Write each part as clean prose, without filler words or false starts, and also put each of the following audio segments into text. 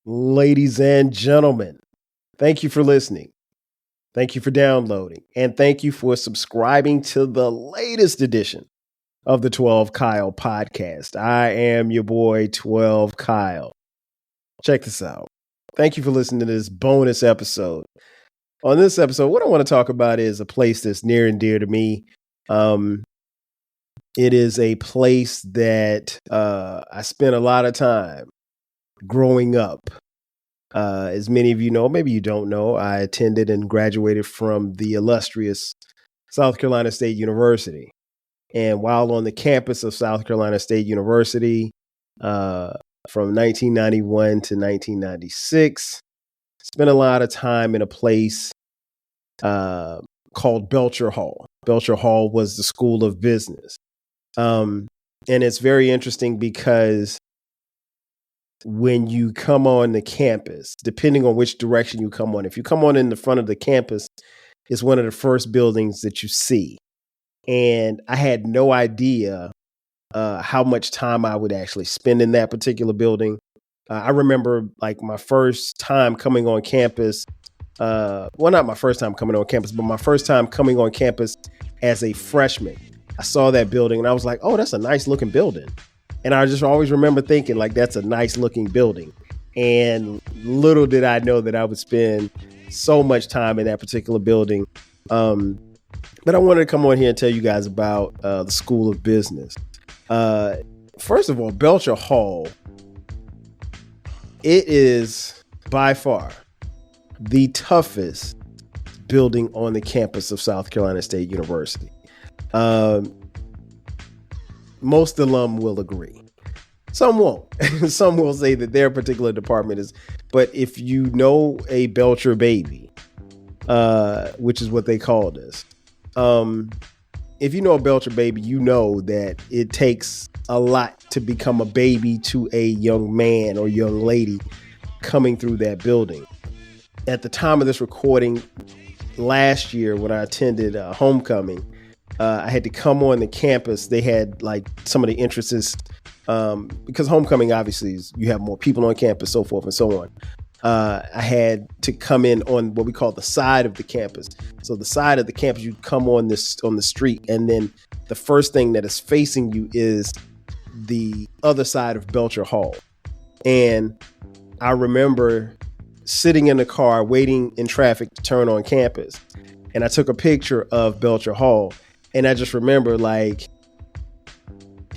Ladies and gentlemen, thank you for listening. Thank you for downloading. And thank you for subscribing to the latest edition of the 12 Kyle podcast. I am your boy, 12 Kyle. Check this out. Thank you for listening to this bonus episode. On this episode, what I want to talk about is a place that's near and dear to me. It is a place that I spent a lot of time growing up. As many of you know, maybe you don't know, I attended and graduated from the illustrious South Carolina State University. And while on the campus of South Carolina State University, from 1991 to 1996, spent a lot of time in a place called Belcher Hall. Belcher Hall was the School of Business. And it's very interesting because when you come on the campus, depending on which direction you come on, if you come on in the front of the campus, it's one of the first buildings that you see. And I had no idea how much time I would actually spend in that particular building. I remember like my first time coming on campus. Well, not my first time coming on campus, but my first time coming on campus as a freshman. I saw that building and I was like, oh, that's a nice looking building. And I just always remember thinking like, that's a nice looking building. And little did I know that I would spend so much time in that particular building. But I wanted to come on here and tell you guys about the School of Business. First of all, Belcher Hall, it is by far the toughest building on the campus of South Carolina State University. Most alum will agree. Some won't. Some will say that their particular department is, but if you know a Belcher baby, which is what they call this, if you know a Belcher baby, you know that it takes a lot to become a baby to a young man or young lady coming through that building. At the time of this recording, last year when I attended homecoming, I had to come on the campus. They had like some of the entrances, because homecoming obviously is you have more people on campus, so forth and so on. I had to come in on what we call the side of the campus. So the side of the campus, you come on the street, and then the first thing that is facing you is the other side of Belcher Hall. And I remember sitting in the car waiting in traffic to turn on campus, and I took a picture of Belcher Hall. And I just remember like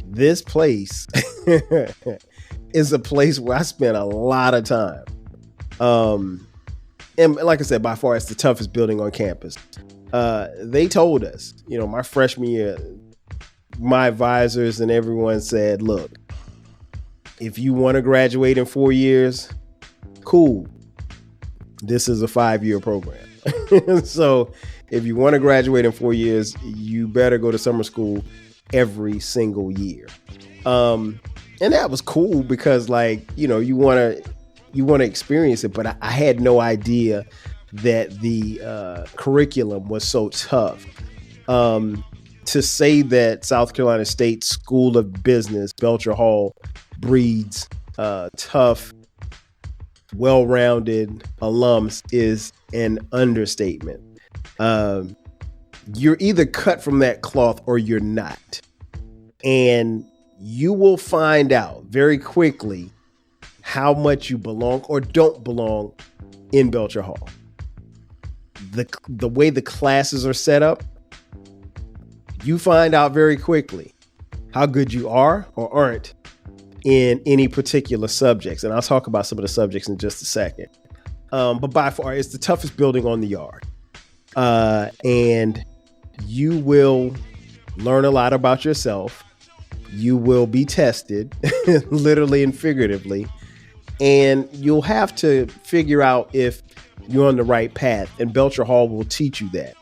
this place is a place where I spent a lot of time. And like I said, by far, it's the toughest building on campus. They told us, my freshman year, my advisors and everyone said, look, if you want to graduate in 4 years, cool. This is a 5-year program. So if you want to graduate in 4 years, you better go to summer school every single year. And that was cool because you want to experience it. But I had no idea that the curriculum was so tough. To say that South Carolina State School of Business, Belcher Hall, breeds tough, well-rounded alums is an understatement. You're either cut from that cloth or you're not. And you will find out very quickly how much you belong or don't belong in Belcher Hall. The way the classes are set up, you find out very quickly how good you are or aren't in any particular subjects. And I'll talk about some of the subjects in just a second. But by far, it's the toughest building on the yard. And you will learn a lot about yourself. You will be tested, literally and figuratively. And you'll have to figure out if you're on the right path. And Belcher Hall will teach you that.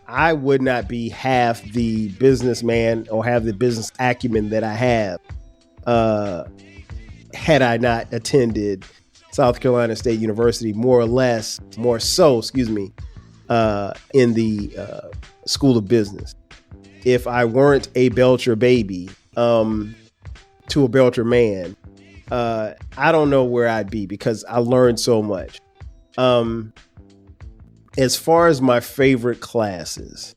I would not be half the businessman or have the business acumen that I have had I not attended South Carolina State University, more so, in the School of Business. If I weren't a Belcher baby to a Belcher man, I don't know where I'd be because I learned so much. As far as my favorite classes,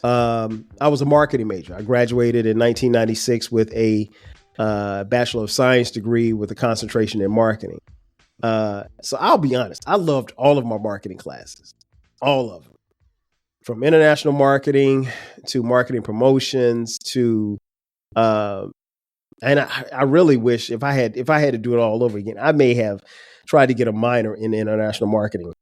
I was a marketing major. I graduated in 1996 with a Bachelor of Science degree with a concentration in marketing. So I'll be honest, I loved all of my marketing classes, all of them, from international marketing to marketing promotions to, and I really wish if I had to do it all over again, I may have tried to get a minor in international marketing.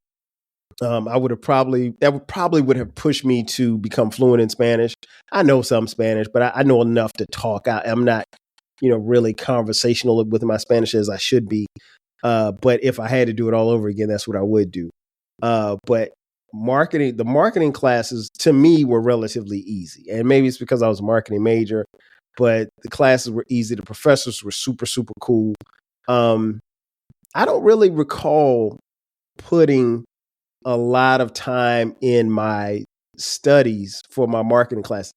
I would have probably would have pushed me to become fluent in Spanish. I know some Spanish, but I know enough to talk. I'm not, really conversational with my Spanish as I should be. But if I had to do it all over again, that's what I would do. But the marketing classes to me were relatively easy. And maybe it's because I was a marketing major, but the classes were easy. The professors were super, super cool. I don't really recall putting a lot of time in my studies for my marketing classes.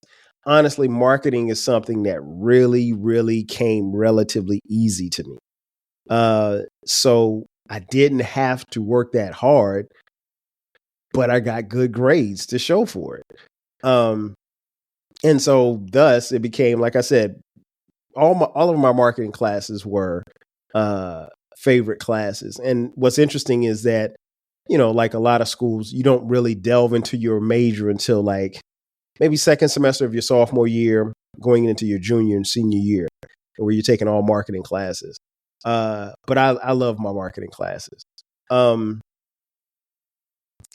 Honestly, marketing is something that really, really came relatively easy to me. So I didn't have to work that hard, but I got good grades to show for it. And so thus it became, like I said, all of my marketing classes were favorite classes. And what's interesting is that, like a lot of schools, you don't really delve into your major until like maybe second semester of your sophomore year, going into your junior and senior year, where you're taking all marketing classes. But I love my marketing classes.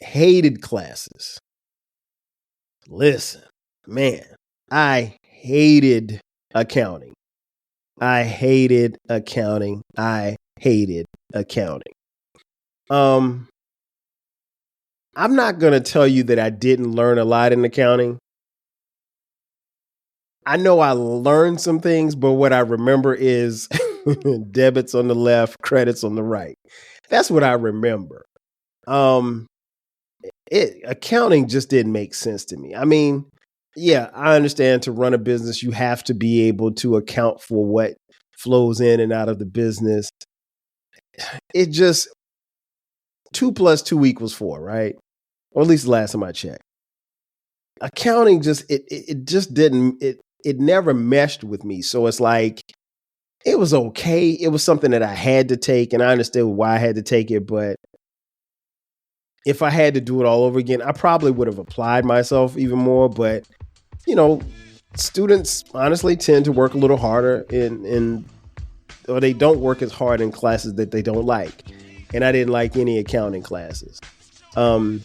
Hated classes. Listen, man, I hated accounting. I hated accounting. I'm not going to tell you that I didn't learn a lot in accounting. I know I learned some things, but what I remember is debits on the left, credits on the right. That's what I remember. Accounting just didn't make sense to me. I mean, yeah, I understand to run a business, you have to be able to account for what flows in and out of the business. It just 2 + 2 = 4, right? Or at least the last time I checked. Accounting just it just didn't it never meshed with me. So it's like it was okay. It was something that I had to take, and I understood why I had to take it. But if I had to do it all over again, I probably would have applied myself even more. But students honestly tend to work a little harder or they don't work as hard in classes that they don't like. And I didn't like any accounting classes. I'll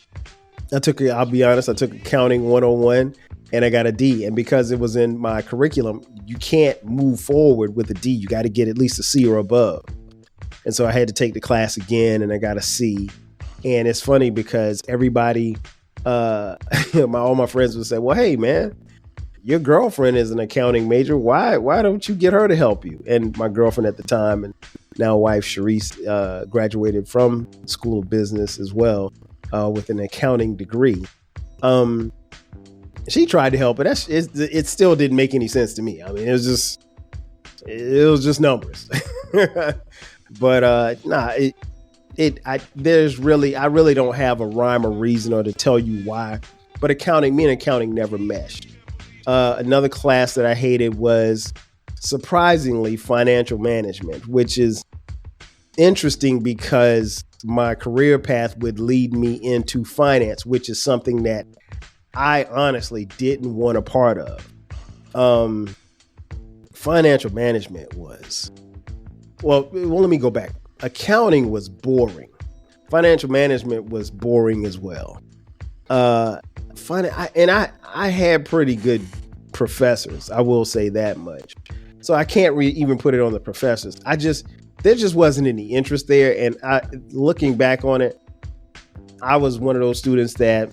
be honest, I took accounting 101 and I got a D. And because it was in my curriculum, you can't move forward with a D. You got to get at least a C or above. And so I had to take the class again and I got a C. And it's funny because everybody, all my friends would say, well, hey, man, your girlfriend is an accounting major. Why don't you get her to help you? And my girlfriend at the time and now wife, Sharice, graduated from School of Business as well with an accounting degree. She tried to help, but it still didn't make any sense to me. I mean, it was just numbers. But I really don't have a rhyme or reason or to tell you why. But me and accounting never meshed. Another class that I hated was surprisingly financial management, which is interesting because my career path would lead me into finance, which is something that I honestly didn't want a part of. Financial management was, well, let me go back. Accounting was boring. Financial management was boring as well. I had pretty good professors. I will say that much. So I can't even put it on the professors. There just wasn't any interest there. And looking back on it, I was one of those students that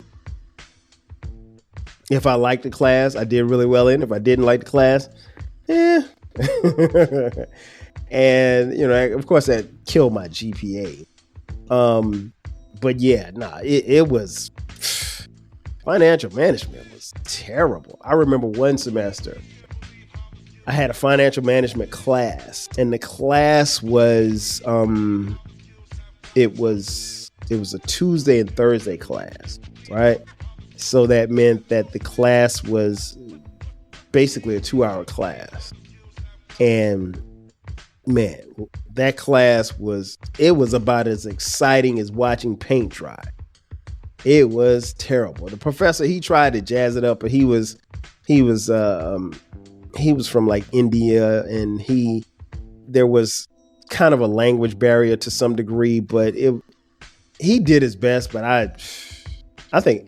if I liked the class, I did really well in. If I didn't like the class, And, of course that killed my GPA. But yeah, it was, financial management was terrible. I remember one semester, I had a financial management class, and the class was it was a Tuesday and Thursday class, right? So that meant that the class was basically a 2-hour class. And man, that class was about as exciting as watching paint dry. It was terrible. The professor, he tried to jazz it up, but he was from like India, and there was kind of a language barrier to some degree, but he did his best. But I think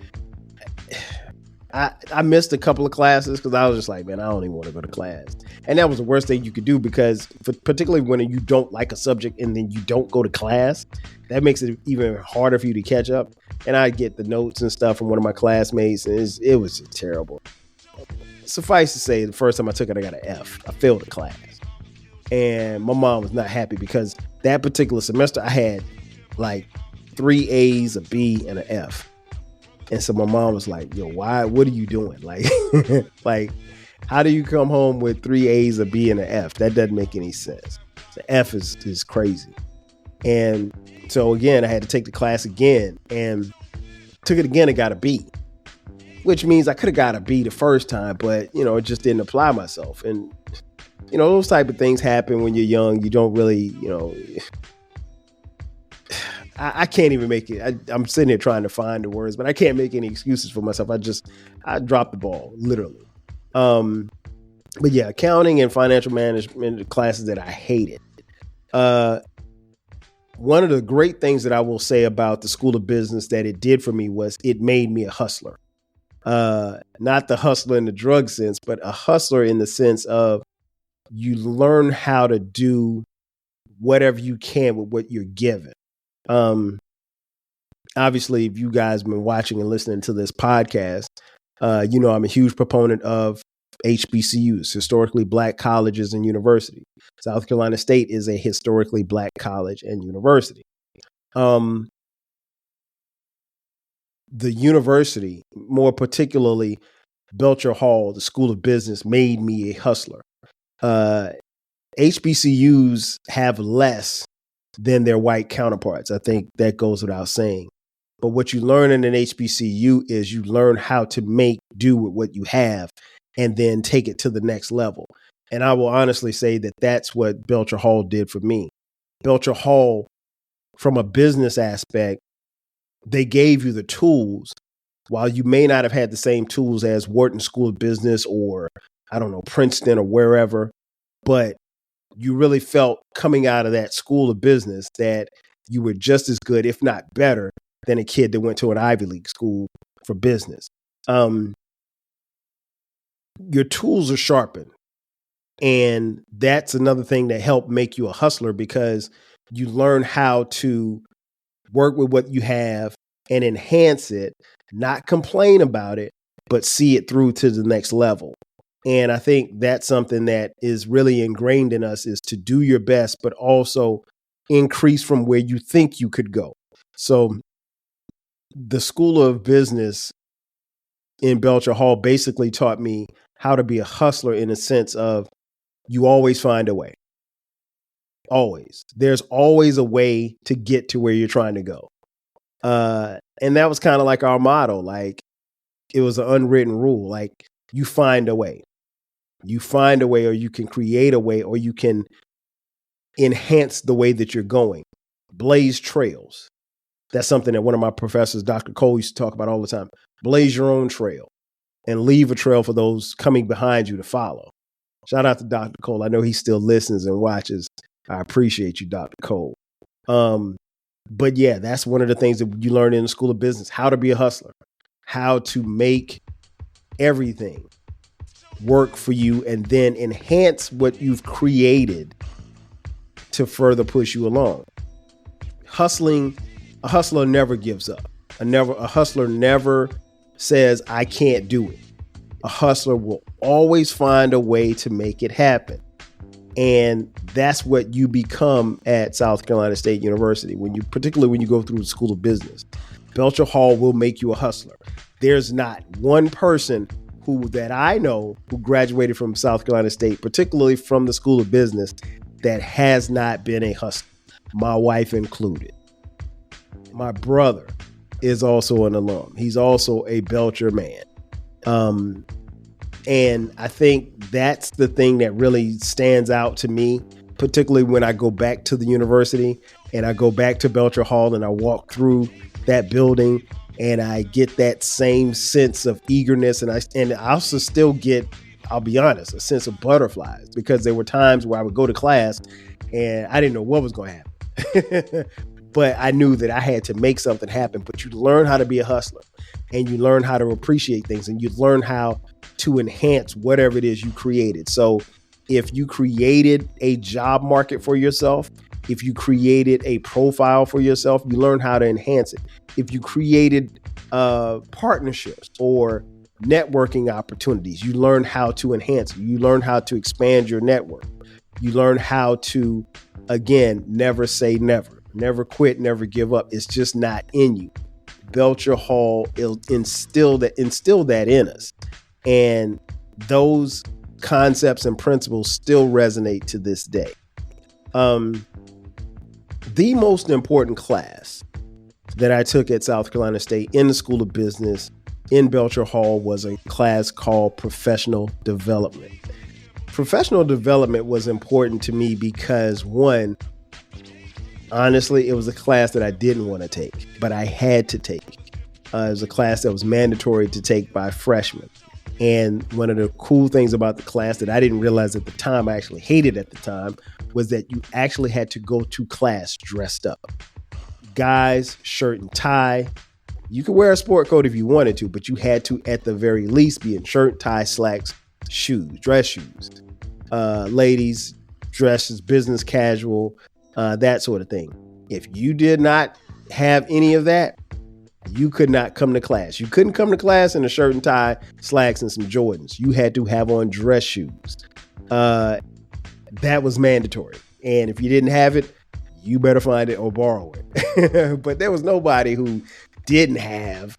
I missed a couple of classes because I was just like, man, I don't even want to go to class. And that was the worst thing you could do, because particularly when you don't like a subject and then you don't go to class, that makes it even harder for you to catch up. And I get the notes and stuff from one of my classmates, and it was just terrible. Suffice to say, the first time I took it, I got an F. I failed the class. And my mom was not happy, because that particular semester I had like 3 A's, a B, and an F. And so my mom was like, yo, what are you doing? Like, like, how do you come home with 3 A's, a B, and an F? That doesn't make any sense. The F is crazy. And so again, I had to take the class again, and took it again and got a B, which means I could have got a B the first time, but it just didn't apply myself. And those type of things happen when you're young. You don't really, I can't even make it. I'm sitting here trying to find the words, but I can't make any excuses for myself. I dropped the ball, literally. But yeah, accounting and financial management classes that I hated. One of the great things that I will say about the School of Business that it did for me was it made me a hustler. Not the hustler in the drug sense, but a hustler in the sense of you learn how to do whatever you can with what you're given. Obviously, if you guys have been watching and listening to this podcast, I'm a huge proponent of HBCUs, historically black colleges and universities. South Carolina State is a historically black college and university. The university, more particularly Belcher Hall, the School of Business, made me a hustler. HBCUs have less than their white counterparts. I think that goes without saying. But what you learn in an HBCU is you learn how to make do with what you have and then take it to the next level. And I will honestly say that that's what Belcher Hall did for me. Belcher Hall, from a business aspect, they gave you the tools. While you may not have had the same tools as Wharton School of Business or, I don't know, Princeton or wherever, but you really felt coming out of that School of Business that you were just as good, if not better, than a kid that went to an Ivy League school for business. Your tools are sharpened. And that's another thing that helped make you a hustler, because you learn how to work with what you have and enhance it, not complain about it, but see it through to the next level. And I think that's something that is really ingrained in us, is to do your best, but also increase from where you think you could go. So the School of Business in Belcher Hall basically taught me how to be a hustler, in a sense of you always find a way. Always. There's always a way to get to where you're trying to go. And that was kind of like our motto. Like, it was an unwritten rule. Like, you find a way. You find a way, or you can create a way, or you can enhance the way that you're going. Blaze trails. That's something that one of my professors, Dr. Cole, used to talk about all the time. Blaze your own trail and leave a trail for those coming behind you to follow. Shout out to Dr. Cole. I know he still listens and watches. I appreciate you, Dr. Cole. But yeah, that's one of the things that you learn in the School of Business, how to be a hustler, how to make everything work for you and then enhance what you've created to further push you along. Hustling, a hustler never gives up. A hustler never says, I can't do it. A hustler will always find a way to make it happen. And that's what you become at South Carolina State University, particularly when you go through the School of Business. Belcher Hall will make you a hustler. There's not one person that I know who graduated from South Carolina State, particularly from the School of Business, that has not been a hustler, my wife included. My brother is also an alum. He's also a Belcher man. And I think that's the thing that really stands out to me, particularly when I go back to the university and I go back to Belcher Hall and I walk through that building and I get that same sense of eagerness. And I also still get, I'll be honest, a sense of butterflies, because there were times where I would go to class and I didn't know what was going to happen. But I knew that I had to make something happen. But you learn how to be a hustler, and you learn how to appreciate things, and you learn how to enhance whatever it is you created. So if you created a job market for yourself, if you created a profile for yourself, you learn how to enhance it. If you created partnerships or networking opportunities, you learn how to enhance it. You learn how to expand your network. You learn how to, again, never say never. Never quit, never give up. It's just not in you. Belcher Hall instilled that in us. And those concepts and principles still resonate to this day. The most important class that I took at South Carolina State in the School of Business in Belcher Hall was a class called Professional Development. Professional development was important to me because, one, honestly, it was a class that I didn't want to take, but I had to take. It was a class that was mandatory to take by freshmen. And one of the cool things about the class that I didn't realize at the time, I actually hated at the time, was that you actually had to go to class dressed up. Guys, shirt and tie. You could wear a sport coat if you wanted to, but you had to, at the very least, be in shirt, tie, slacks, shoes, dress shoes. Ladies, dresses, business casual, that sort of thing. If you did not have any of that, you could not come to class. You couldn't come to class in a shirt and tie, slacks, and some Jordans. You had to have on dress shoes. That was mandatory. And if you didn't have it, you better find it or borrow it. But there was nobody who didn't have,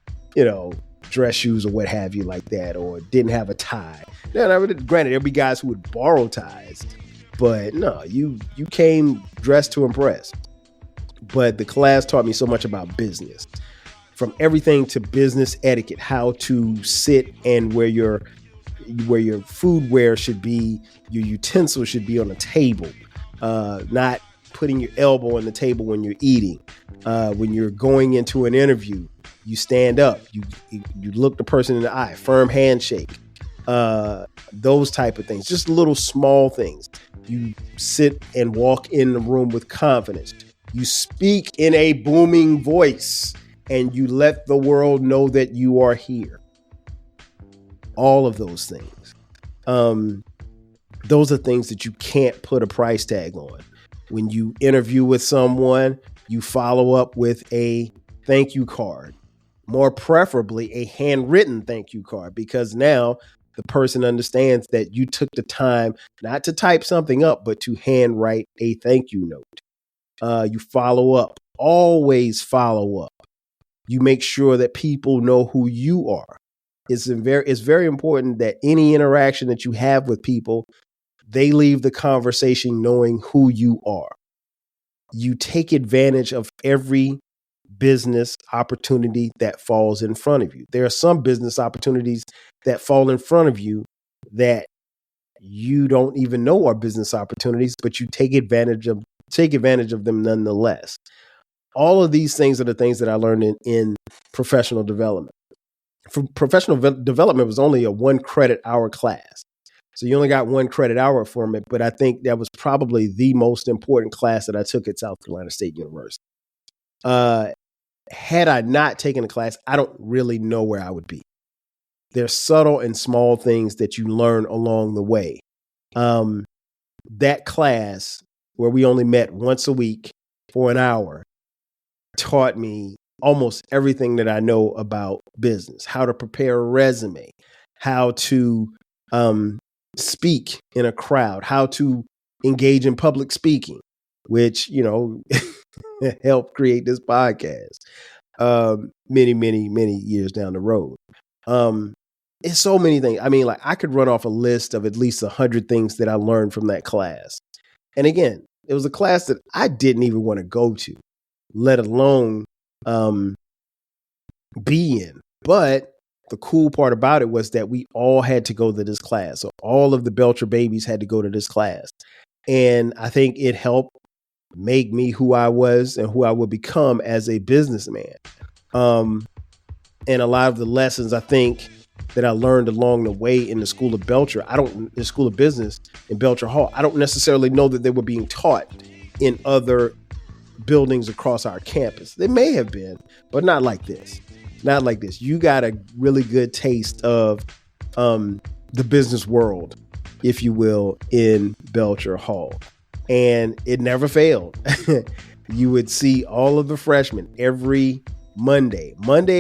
dress shoes or what have you like that, or didn't have a tie. Now, granted, there'd be guys who would borrow ties, but no, you came dressed to impress. But the class taught me so much about business, from everything to business etiquette, how to sit and where your foodware should be, your utensils should be on the table, not putting your elbow on the table when you're eating. When you're going into an interview, you stand up, you look the person in the eye, firm handshake, those type of things, just little small things. You sit and walk in the room with confidence. You speak in a booming voice and you let the world know that you are here. All of those things. Those are things that you can't put a price tag on. When you interview with someone, you follow up with a thank you card, more preferably a handwritten thank you card, because now the person understands that you took the time not to type something up, but to handwrite a thank you note. You follow up, always follow up. You make sure that people know who you are. It's very important that any interaction that you have with people, they leave the conversation knowing who you are. You take advantage of every business opportunity that falls in front of you. There are some business opportunities that fall in front of you that you don't even know are business opportunities, but you take advantage of them nonetheless. All of these things are the things that I learned in professional development. For professional development was only a 1 credit hour class. So you only got 1 credit hour from it, but I think that was probably the most important class that I took at South Carolina State University. Had I not taken the class, I don't really know where I would be. There's subtle and small things that you learn along the way. That class, where we only met once a week for an hour, taught me almost everything that I know about business, how to prepare a resume, how to speak in a crowd, how to engage in public speaking, which, helped create this podcast many, many, many years down the road. it's so many things. I mean, like I could run off a list of at least 100 things that I learned from that class. And again, it was a class that I didn't even want to go to, let alone be in. But the cool part about it was that we all had to go to this class. So all of the Belcher babies had to go to this class. And I think it helped make me who I was and who I would become as a businessman. And a lot of the lessons I think that I learned along the way in the School of Belcher, the School of Business in Belcher Hall, I don't necessarily know that they were being taught in other buildings across our campus. They may have been, but not like this. Not like this. You got a really good taste of the business world, if you will, in Belcher Hall. And it never failed. You would see all of the freshmen every Monday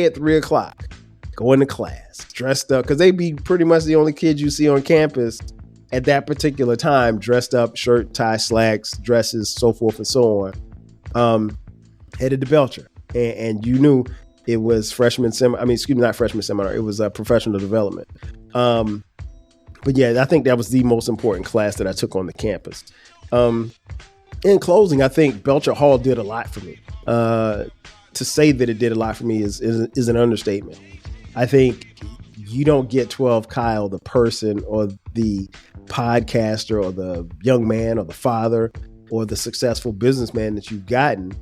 at 3:00, going to class, dressed up, because they'd be pretty much the only kids you see on campus at that particular time, dressed up, shirt, tie, slacks, dresses, so forth and so on, headed to Belcher. And you knew it was not freshman seminar, it was a professional development. But yeah, I think that was the most important class that I took on the campus. In closing, I think Belcher Hall did a lot for me. To say that it did a lot for me is an understatement. I think you don't get 12 Kyle, the person or the podcaster or the young man or the father or the successful businessman that you've gotten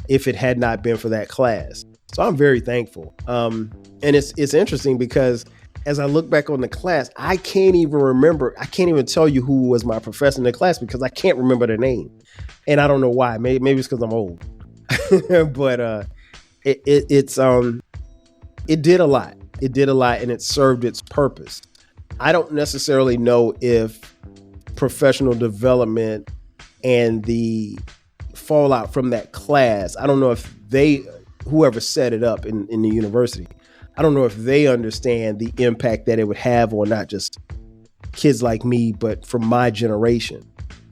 if it had not been for that class. So I'm very thankful. And it's interesting because as I look back on the class, I can't even tell you who was my professor in the class because I can't remember their name. And I don't know why. Maybe it's because I'm old. But it did a lot. It did a lot and it served its purpose. I don't necessarily know if professional development and the fallout from that class, I don't know if whoever set it up in the university, I don't know if they understand the impact that it would have on not just kids like me, but from my generation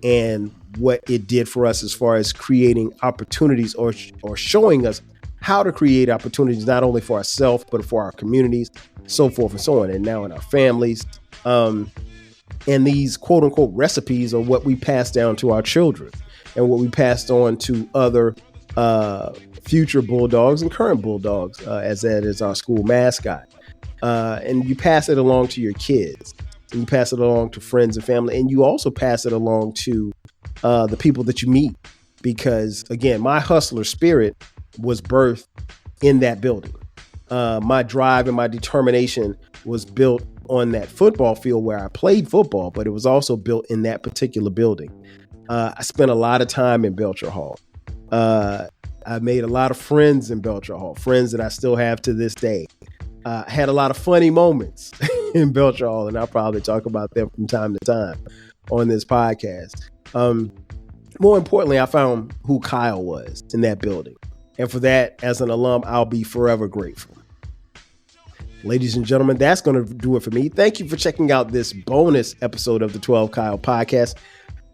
and what it did for us as far as creating opportunities or showing us how to create opportunities, not only for ourselves, but for our communities, so forth and so on. And now in our families, and these quote unquote recipes are what we pass down to our children and what we passed on to other future Bulldogs and current Bulldogs, as that is our school mascot. And you pass it along to your kids, and you pass it along to friends and family, and you also pass it along to the people that you meet. Because again, my hustler spirit was birthed in that building. My drive and my determination was built on that football field where I played football, but it was also built in that particular building. I spent a lot of time in Belcher Hall. I made a lot of friends in Belcher Hall, friends that I still have to this day. Had a lot of funny moments in Belcher Hall, and I'll probably talk about them from time to time on this podcast. More importantly, I found who Kyle was in that building. And for that, as an alum, I'll be forever grateful. Ladies and gentlemen, that's going to do it for me. Thank you for checking out this bonus episode of the 12 Kyle podcast.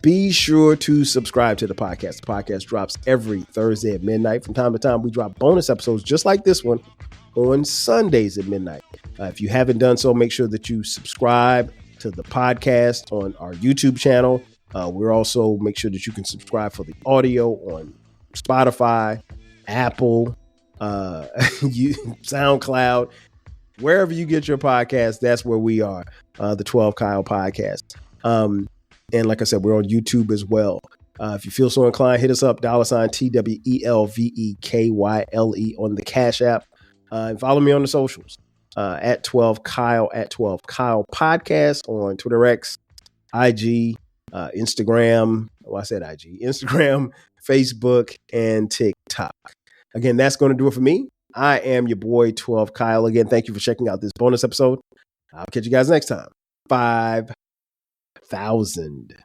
Be sure to subscribe to the podcast. The podcast drops every Thursday at midnight. From time to time, we drop bonus episodes just like this one on Sundays at midnight. If you haven't done so, make sure that you subscribe to the podcast on our YouTube channel. We're also make sure that you can subscribe for the audio on Spotify, Apple, SoundCloud, wherever you get your podcast. That's where we are, the 12 Kyle podcast. And like I said, we're on YouTube as well. If you feel so inclined, hit us up, $TWELVEKYLE on the Cash App. And follow me on the socials, at 12 Kyle, at 12 Kyle podcast on Twitter X, IG, Instagram. Well, I said IG, Instagram, Facebook, and TikTok. Again, that's going to do it for me. I am your boy, 12 Kyle. Again, thank you for checking out this bonus episode. I'll catch you guys next time. 5,000.